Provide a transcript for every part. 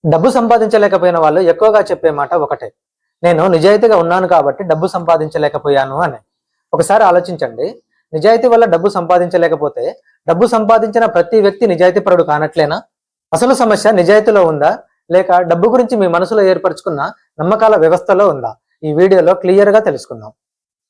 డబ్బు సంపాదించలేకపోయిన వాళ్ళు ఎక్కువగా చెప్పే మాట ఒకటే, నేను నిజాయితీగా ఉన్నాను కాబట్టి డబ్బు సంపాదించలేకపోయాను అని. ఒకసారి ఆలోచించండి, నిజాయితీ వల్ల డబ్బు సంపాదించలేకపోతే డబ్బు సంపాదించిన ప్రతి వ్యక్తి నిజాయితీపరుడు కానట్లేనా? అసలు సమస్య నిజాయితీలో ఉందా, లేక డబ్బు గురించి మీ మనసులో ఏర్పరచుకున్న నమ్మకాల వ్యవస్థలో ఉందా? ఈ వీడియోలో క్లియర్గా తెలుసుకుందాం.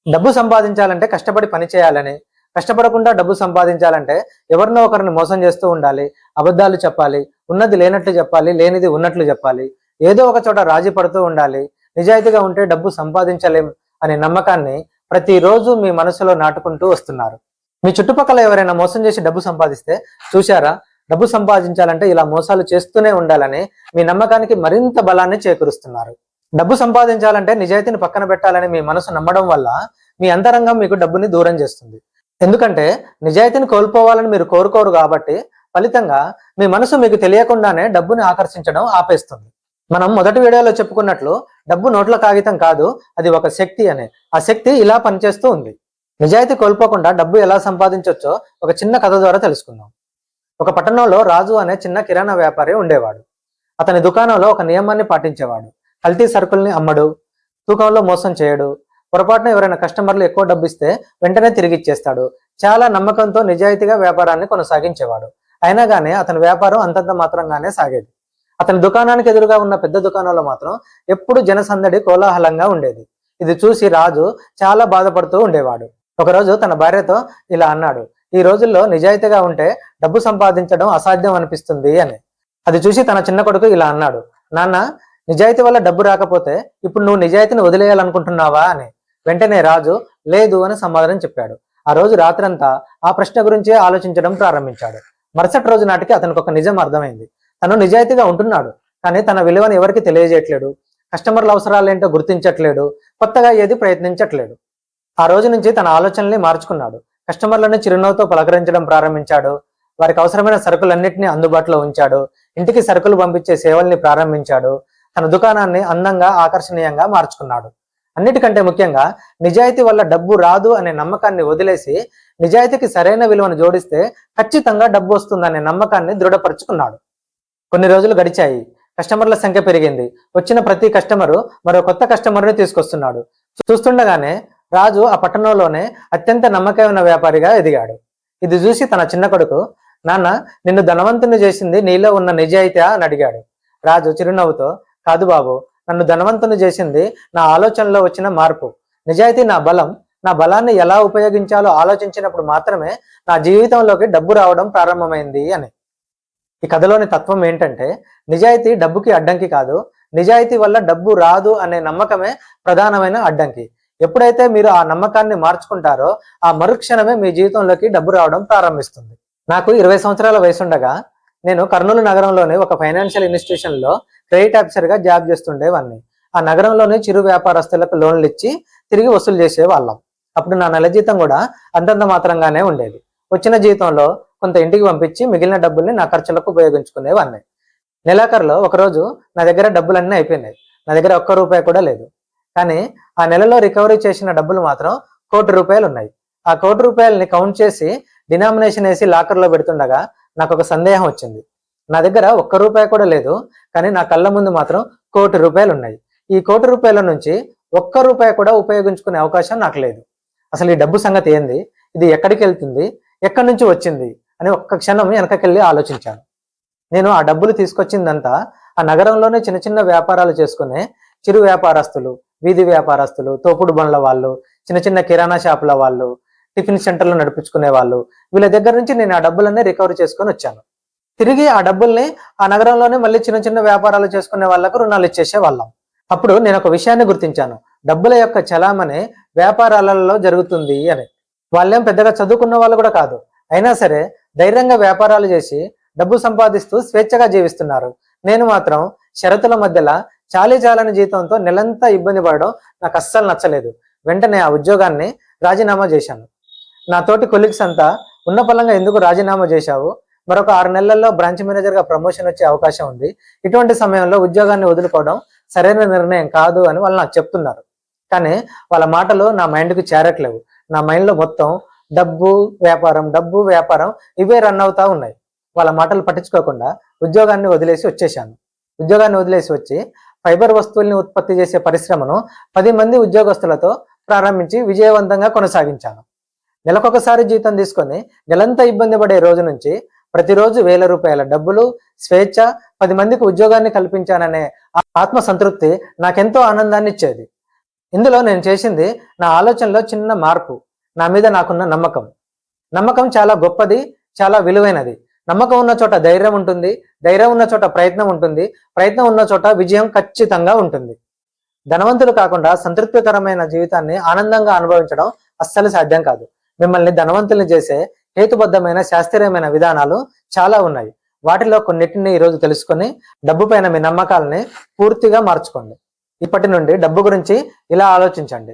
డబ్బు సంపాదించాలంటే కష్టపడి పని చేయాలని, కష్టపడకుండా డబ్బు సంపాదించాలంటే ఎవరినో ఒకరిని మోసం చేస్తూ ఉండాలి, అబద్ధాలు చెప్పాలి, ఉన్నది లేనట్లు చెప్పాలి, లేనిది ఉన్నట్లు చెప్పాలి, ఏదో ఒక చోట రాజీ పడుతూ ఉండాలి, నిజాయితీగా ఉంటే డబ్బు సంపాదించలేం అనే నమ్మకాన్ని ప్రతిరోజు మీ మనసులో నాటుకుంటూ వస్తున్నారు. మీ చుట్టుపక్కల ఎవరైనా మోసం చేసి డబ్బు సంపాదిస్తే చూశారా? డబ్బు సంపాదించాలంటే ఇలా మోసాలు చేస్తూనే ఉండాలని మీ నమ్మకానికి మరింత బలాన్ని చేకూరుస్తున్నారు. డబ్బు సంపాదించాలంటే నిజాయితీని పక్కన పెట్టాలని మీ మనసు నమ్మడం వల్ల మీ అంతరంగం మీకు డబ్బుని దూరం చేస్తుంది. ఎందుకంటే నిజాయితీని కోల్పోవాలని మీరు కోరుకోరు కాబట్టి ఫలితంగా మీ మనసు మీకు తెలియకుండానే డబ్బుని ఆకర్షించడం ఆపేస్తుంది. మనం మొదటి వీడియోలో చెప్పుకున్నట్లు డబ్బు నోట్ల కాగితం కాదు, అది ఒక శక్తి అనే. ఆ శక్తి ఇలా పనిచేస్తూ ఉంది. నిజాయితీ కోల్పోకుండా డబ్బు ఎలా సంపాదించవచ్చో ఒక చిన్న కథ ద్వారా తెలుసుకుందాం. ఒక పట్టణంలో రాజు అనే చిన్న కిరాణా వ్యాపారి ఉండేవాడు. అతని దుకాణంలో ఒక నియమాన్ని పాటించేవాడు. కల్తీ సరుకుల్ని అమ్మడు, తూకంలో మోసం చేయడు, పొరపాటున ఎవరైనా కస్టమర్లు ఎక్కువ డబ్బు ఇస్తే వెంటనే తిరిగి ఇచ్చేస్తాడు. చాలా నమ్మకంతో నిజాయితీగా వ్యాపారాన్ని కొనసాగించేవాడు. అయినా కానీ అతని వ్యాపారం అంతంత మాత్రంగానే సాగేది. అతని దుకాణానికి ఎదురుగా ఉన్న పెద్ద దుకాణంలో మాత్రం ఎప్పుడు జనసందడి కోలాహలంగా ఉండేది. ఇది చూసి రాజు చాలా బాధపడుతూ ఉండేవాడు. ఒకరోజు తన భార్యతో ఇలా అన్నాడు, ఈ రోజుల్లో నిజాయితీగా ఉంటే డబ్బు సంపాదించడం అసాధ్యం అనిపిస్తుంది అని. అది చూసి తన చిన్న కొడుకు ఇలా అన్నాడు, నాన్న, నిజాయితీ వల్ల డబ్బు రాకపోతే ఇప్పుడు నువ్వు నిజాయితీని వదిలేయాలనుకుంటున్నావా అని. వెంటనే రాజు లేదు అని సమాధానం చెప్పాడు. ఆ రోజు రాత్రంతా ఆ ప్రశ్న గురించే ఆలోచించడం ప్రారంభించాడు. మరుసటి రోజు నాటికి అతనికి ఒక నిజం అర్థమైంది. తను నిజాయితీగా ఉంటున్నాడు, కానీ తన విలువను ఎవరికి తెలియజేయట్లేడు, కస్టమర్ల అవసరాలేంటో గుర్తించట్లేడు, కొత్తగా ఏది ప్రయత్నించట్లేడు. ఆ రోజు నుంచి తన ఆలోచనల్ని మార్చుకున్నాడు. కస్టమర్లను చిరునవ్వుతో పలకరించడం ప్రారంభించాడు. వారికి అవసరమైన సరుకులన్నింటినీ అందుబాటులో ఉంచాడు. ఇంటికి సరుకులు పంపించే సేవల్ని ప్రారంభించాడు. తన దుకాణాన్ని అందంగా, ఆకర్షణీయంగా మార్చుకున్నాడు. అన్నిటికంటే ముఖ్యంగా నిజాయితీ వల్ల డబ్బు రాదు అనే నమ్మకాన్ని వదిలేసి నిజాయితీకి సరైన విలువను జోడిస్తే ఖచ్చితంగా డబ్బు వస్తుందనే నమ్మకాన్ని దృఢపరుచుకున్నాడు. కొన్ని రోజులు గడిచాయి. కస్టమర్ల సంఖ్య పెరిగింది. వచ్చిన ప్రతి కస్టమరు మరో కొత్త కస్టమర్ని తీసుకొస్తున్నాడు. చూస్తుండగానే రాజు ఆ పట్టణంలోనే అత్యంత నమ్మకమైన వ్యాపారిగా ఎదిగాడు. ఇది చూసి తన చిన్న కొడుకు, నాన్న, నిన్ను ధనవంతుని చేసింది నీలో ఉన్న నిజాయితీ అని అడిగాడు. రాజు చిరునవ్వుతో, కాదు బాబు, నన్ను ధనవంతుని చేసింది నా ఆలోచనలో వచ్చిన మార్పు. నిజాయితీ నా బలం. నా బలాన్ని ఎలా ఉపయోగించాలో ఆలోచించినప్పుడు మాత్రమే నా జీవితంలోకి డబ్బు రావడం ప్రారంభమైంది అని. ఈ కథలోని తత్వం ఏంటంటే, నిజాయితీ డబ్బుకి అడ్డంకి కాదు, నిజాయితీ వల్ల డబ్బు రాదు అనే నమ్మకమే ప్రధానమైన అడ్డంకి. ఎప్పుడైతే మీరు ఆ నమ్మకాన్ని మార్చుకుంటారో ఆ మరుక్షణమే మీ జీవితంలోకి డబ్బు రావడం ప్రారంభిస్తుంది. నాకు 20 సంవత్సరాల వయసుండగా నేను కర్నూలు నగరంలోని ఒక ఫైనాన్షియల్ ఇన్స్టిట్యూషన్లో క్రెడిట్ ఆఫీసర్గా జాబ్ చేస్తుండేవాడిని. ఆ నగరంలోని చిరు వ్యాపారస్తులకు లోన్లు ఇచ్చి తిరిగి వసూలు చేసేవాళ్ళం. అప్పుడు నా నెల జీతం కూడా అంతంత మాత్రంగానే ఉండేది. వచ్చిన జీతంలో కొంత ఇంటికి పంపించి మిగిలిన డబ్బుల్ని నా ఖర్చులకు ఉపయోగించుకునేవాడిని. నెలాఖరులో ఒకరోజు నా దగ్గర డబ్బులన్నీ అయిపోయినాయి. నా దగ్గర ఒక్క రూపాయి కూడా లేదు. కానీ ఆ నెలలో రికవరీ చేసిన డబ్బులు మాత్రం ₹1,00,00,000 ఉన్నాయి. ఆ ₹1,00,00,000ని కౌంట్ చేసి డినామినేషన్ వేసి లాకర్లో పెడుతుండగా నాకు ఒక సందేహం వచ్చింది. నా దగ్గర ఒక్క రూపాయి కూడా లేదు, కానీ నా కళ్ళ ముందు మాత్రం ₹1,00,00,000 ఉన్నాయి. ఈ ₹1,00,00,000 నుంచి ఒక్క రూపాయి కూడా ఉపయోగించుకునే అవకాశం నాకు లేదు. అసలు ఈ డబ్బు సంగతి ఏంది, ఇది ఎక్కడికి వెళ్తుంది, ఎక్కడి నుంచి వచ్చింది అని ఒక్క క్షణం వెనకకెళ్ళి ఆలోచించాను. నేను ఆ డబ్బులు తీసుకొచ్చిందంతా ఆ నగరంలోనే చిన్న చిన్న వ్యాపారాలు చేసుకునే చిరు వ్యాపారస్తులు, వీధి వ్యాపారస్తులు, తోపుడు బండ్ల వాళ్ళు, చిన్న చిన్న కిరాణా షాపుల వాళ్ళు, టిఫిన్ సెంటర్లు నడిపించుకునే వాళ్ళు, వీళ్ళ దగ్గర నుంచి నేను ఆ డబ్బులన్నీ రికవరీ చేసుకొని వచ్చాను. తిరిగి ఆ డబ్బుల్ని ఆ నగరంలోనే మళ్ళీ చిన్న చిన్న వ్యాపారాలు చేసుకునే వాళ్ళకు రుణాలు ఇచ్చేసే వాళ్ళం. అప్పుడు నేను ఒక విషయాన్ని గుర్తించాను, డబ్బుల యొక్క చలామణి వ్యాపారాలలో జరుగుతుంది అని. వాళ్ళేం పెద్దగా చదువుకున్న వాళ్ళు కూడా కాదు, అయినా సరే ధైర్యంగా వ్యాపారాలు చేసి డబ్బు సంపాదిస్తూ స్వేచ్ఛగా జీవిస్తున్నారు. నేను మాత్రం షరతుల మధ్యలో చాలని జీతంతో నెలంతా ఇబ్బంది పడడం నాకు అస్సలు నచ్చలేదు. వెంటనే ఆ ఉద్యోగాన్ని రాజీనామా చేశాను. నా తోటి కొలీగ్స్ అంతా ఉన్న పలంగా ఎందుకు రాజీనామా చేశావు, మరొక 6 నెలల్లో బ్రాంచ్ మేనేజర్గా ప్రమోషన్ వచ్చే అవకాశం ఉంది, ఇటువంటి సమయంలో ఉద్యోగాన్ని వదులుకోవడం సరైన నిర్ణయం కాదు అని వాళ్ళు నాకు చెప్తున్నారు. కానీ వాళ్ళ మాటలు నా మైండ్కి చేరట్లేవు. నా మైండ్లో మొత్తం డబ్బు వ్యాపారం ఇవే రన్ అవుతా ఉన్నాయి. వాళ్ళ మాటలు పట్టించుకోకుండా ఉద్యోగాన్ని వదిలేసి వచ్చేశాను. ఉద్యోగాన్ని వదిలేసి వచ్చి ఫైబర్ వస్తువుల్ని ఉత్పత్తి చేసే పరిశ్రమను 10 మంది ఉద్యోగస్తులతో ప్రారంభించి విజయవంతంగా కొనసాగించాను. నెలకొకసారి జీతం తీసుకొని నెలంతా ఇబ్బంది పడే రోజు నుంచి ప్రతిరోజు ₹1000 డబ్బులు, స్వేచ్ఛ, 10 మందికి ఉద్యోగాన్ని కల్పించాననే ఆత్మ సంతృప్తి నాకెంతో ఆనందాన్ని ఇచ్చేది. ఇందులో నేను చేసింది నా ఆలోచనలో చిన్న మార్పు, నా మీద నాకున్న నమ్మకం. నమ్మకం చాలా గొప్పది, చాలా విలువైనది. నమ్మకం ఉన్న చోట ధైర్యం ఉంటుంది, ధైర్యం ఉన్న చోట ప్రయత్నం ఉంటుంది, ప్రయత్నం ఉన్న చోట విజయం ఖచ్చితంగా ఉంటుంది. ధనవంతులు కాకుండా సంతృప్తికరమైన జీవితాన్ని ఆనందంగా అనుభవించడం అస్సలు సాధ్యం కాదు. మిమ్మల్ని ధనవంతుల్ని చేసే హేతుబద్ధమైన శాస్త్రీయమైన విధానాలు చాలా ఉన్నాయి. వాటిలో కొన్నిటిని ఈరోజు తెలుసుకొని డబ్బు పైన మీ నమ్మకాలని పూర్తిగా మార్చుకోండి. ఇప్పటి నుండి డబ్బు గురించి ఇలా ఆలోచించండి.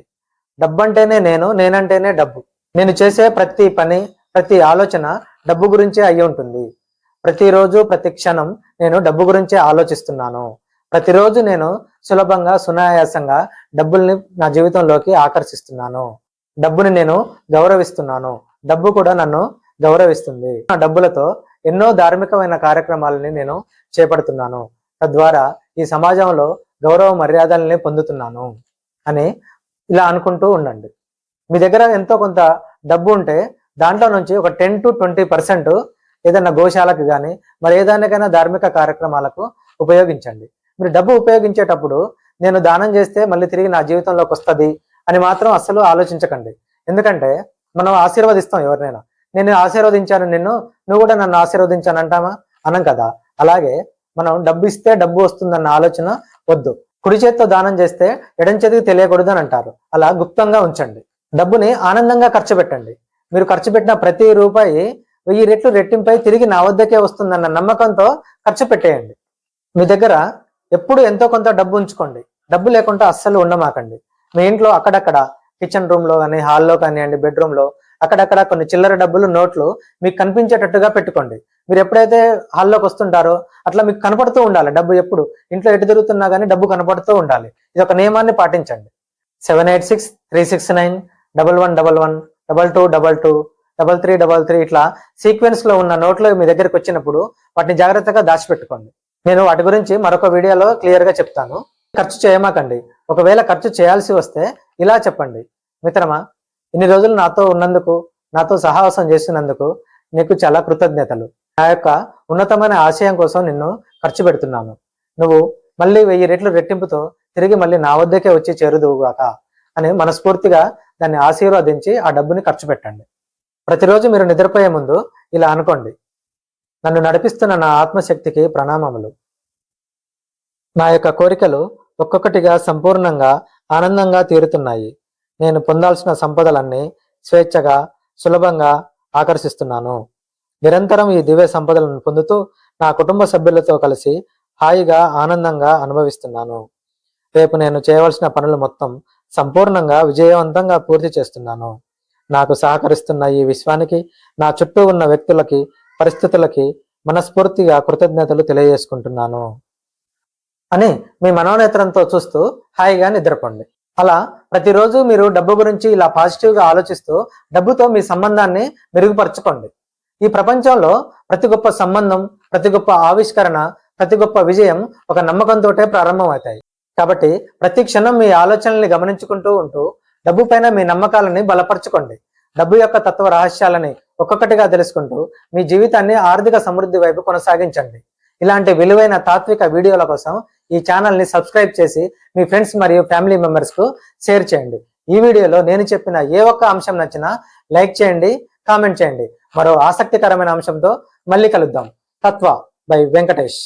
డబ్బు అంటేనే నేను, నేనంటేనే డబ్బు. నేను చేసే ప్రతి పని, ప్రతి ఆలోచన డబ్బు గురించే అయి ఉంటుంది. ప్రతిరోజు, ప్రతి క్షణం నేను డబ్బు గురించే ఆలోచిస్తున్నాను. ప్రతిరోజు నేను సులభంగా, సునాయాసంగా డబ్బుల్ని నా జీవితంలోకి ఆకర్షిస్తున్నాను. డబ్బుని నేను గౌరవిస్తున్నాను, డబ్బు కూడా నన్ను గౌరవిస్తుంది. నా డబ్బులతో ఎన్నో ధార్మికమైన కార్యక్రమాలని నేను చేపడుతున్నాను. తద్వారా ఈ సమాజంలో గౌరవ మర్యాదల్ని పొందుతున్నాను అని ఇలా అనుకుంటూ ఉండండి. మీ దగ్గర ఎంతో కొంత డబ్బు ఉంటే దాంట్లో నుంచి ఒక 10 to 20% ఏదైనా గోశాలకు కానీ మరి ఏదానికైనా ధార్మిక కార్యక్రమాలకు ఉపయోగించండి. మీరు డబ్బు ఉపయోగించేటప్పుడు నేను దానం చేస్తే మళ్ళీ తిరిగి నా జీవితంలోకి వస్తుంది అని మాత్రం అస్సలు ఆలోచించకండి. ఎందుకంటే మనం ఆశీర్వదిస్తాం ఎవరినైనా. నేను ఆశీర్వదించాను నిన్ను, నువ్వు కూడా నన్ను ఆశీర్వదించాను అంటామా? అనం కదా. అలాగే మనం డబ్బు ఇస్తే డబ్బు వస్తుందన్న ఆలోచన వద్దు. కుడి చేత్తో దానం చేస్తే ఎడం చేతికి తెలియకూడదు అని అంటారు. అలా గుప్తంగా ఉంచండి. డబ్బుని ఆనందంగా ఖర్చు పెట్టండి. మీరు ఖర్చు పెట్టిన ప్రతి రూపాయి 1000 రెట్లు రెట్టింపై తిరిగి నా వద్దకే వస్తుందన్న నమ్మకంతో ఖర్చు పెట్టేయండి. మీ దగ్గర ఎప్పుడు ఎంతో కొంత డబ్బు ఉంచుకోండి. డబ్బు లేకుండా అస్సలు ఉండమాకండి. మీ ఇంట్లో అక్కడక్కడ కిచెన్ రూమ్ లో కానీ, హాల్లో కానివ్వండి, బెడ్రూమ్ లో అక్కడక్కడ కొన్ని చిల్లర డబ్బులు, నోట్లు మీకు కనిపించేటట్టుగా పెట్టుకోండి. మీరు ఎప్పుడైతే హాల్లోకి వస్తుంటారో అట్లా మీకు కనపడుతూ ఉండాలి డబ్బు. ఎప్పుడు ఇంట్లో ఎటు తిరుగుతున్నా కానీ డబ్బు కనపడుతూ ఉండాలి. ఇది ఒక నియమాన్ని పాటించండి. 786369111122223333 ఇట్లా సీక్వెన్స్ లో ఉన్న నోట్లు మీ దగ్గరికి వచ్చినప్పుడు వాటిని జాగ్రత్తగా దాచిపెట్టుకోండి. నేను వాటి గురించి మరొక వీడియోలో క్లియర్ గా చెప్తాను. ఖర్చు చేయమాకండి. ఒకవేళ ఖర్చు చేయాల్సి వస్తే ఇలా చెప్పండి: మిత్రమా, ఇన్ని రోజులు నాతో ఉన్నందుకు, నాతో సహవాసం చేస్తున్నందుకు నీకు చాలా కృతజ్ఞతలు. నా యొక్క ఉన్నతమైన ఆశయం కోసం నిన్ను ఖర్చు పెడుతున్నాను. నువ్వు మళ్ళీ 1000 రెట్లు రెట్టింపుతో తిరిగి మళ్ళీ నా వద్దకే వచ్చి చేరుదువుగాక అని మనస్ఫూర్తిగా దాన్ని ఆశీర్వదించి ఆ డబ్బుని ఖర్చు పెట్టండి. ప్రతిరోజు మీరు నిద్రపోయే ముందు ఇలా అనుకోండి: నన్ను నడిపిస్తున్న నా ఆత్మశక్తికి ప్రణామములు. నా యొక్క కోరికలు ఒక్కొక్కటిగా సంపూర్ణంగా ఆనందంగా తీరుతున్నాయి. నేను పొందాల్సిన సంపదలన్నీ స్వేచ్ఛగా, సులభంగా ఆకర్షిస్తున్నాను. నిరంతరం ఈ దివ్య సంపదలను పొందుతూ నా కుటుంబ సభ్యులతో కలిసి హాయిగా, ఆనందంగా అనుభవిస్తున్నాను. రేపు నేను చేయవలసిన పనులు మొత్తం సంపూర్ణంగా, విజయవంతంగా పూర్తి చేస్తున్నాను. నాకు సహకరిస్తున్న ఈ విశ్వానికి, నా చుట్టూ ఉన్న వ్యక్తులకి, పరిస్థితులకి మనస్ఫూర్తిగా కృతజ్ఞతలు తెలియజేసుకుంటున్నాను అని మీ మనోనేత్రంతో చూస్తూ హాయిగా నిద్రపోండి. అలా ప్రతిరోజు మీరు డబ్బు గురించి ఇలా పాజిటివ్గా ఆలోచిస్తూ డబ్బుతో మీ సంబంధాన్ని మెరుగుపరచుకోండి. ఈ ప్రపంచంలో ప్రతి గొప్ప సంబంధం, ప్రతి గొప్ప ఆవిష్కరణ, ప్రతి గొప్ప విజయం ఒక నమ్మకంతో ప్రారంభం అవుతాయి. కాబట్టి ప్రతి క్షణం మీ ఆలోచనల్ని గమనించుకుంటూ ఉంటూ డబ్బు పైన మీ నమ్మకాలని బలపరచుకోండి. డబ్బు యొక్క తత్వ రహస్యాలని ఒక్కొక్కటిగా తెలుసుకుంటూ మీ జీవితాన్ని ఆర్థిక సమృద్ధి వైపు కొనసాగించండి. ఇలాంటి విలువైన తాత్విక వీడియోల కోసం ఈ ఛానల్ని సబ్స్క్రైబ్ చేసి మీ ఫ్రెండ్స్ మరియు ఫ్యామిలీ మెంబర్స్కు షేర్ చేయండి. ఈ వీడియోలో నేను చెప్పిన ఏ ఒక్క అంశం నచ్చినా లైక్ చేయండి, కామెంట్ చేయండి. మరో ఆసక్తికరమైన అంశంతో మళ్ళీ కలుద్దాం. తత్వ బై వెంకటేష్.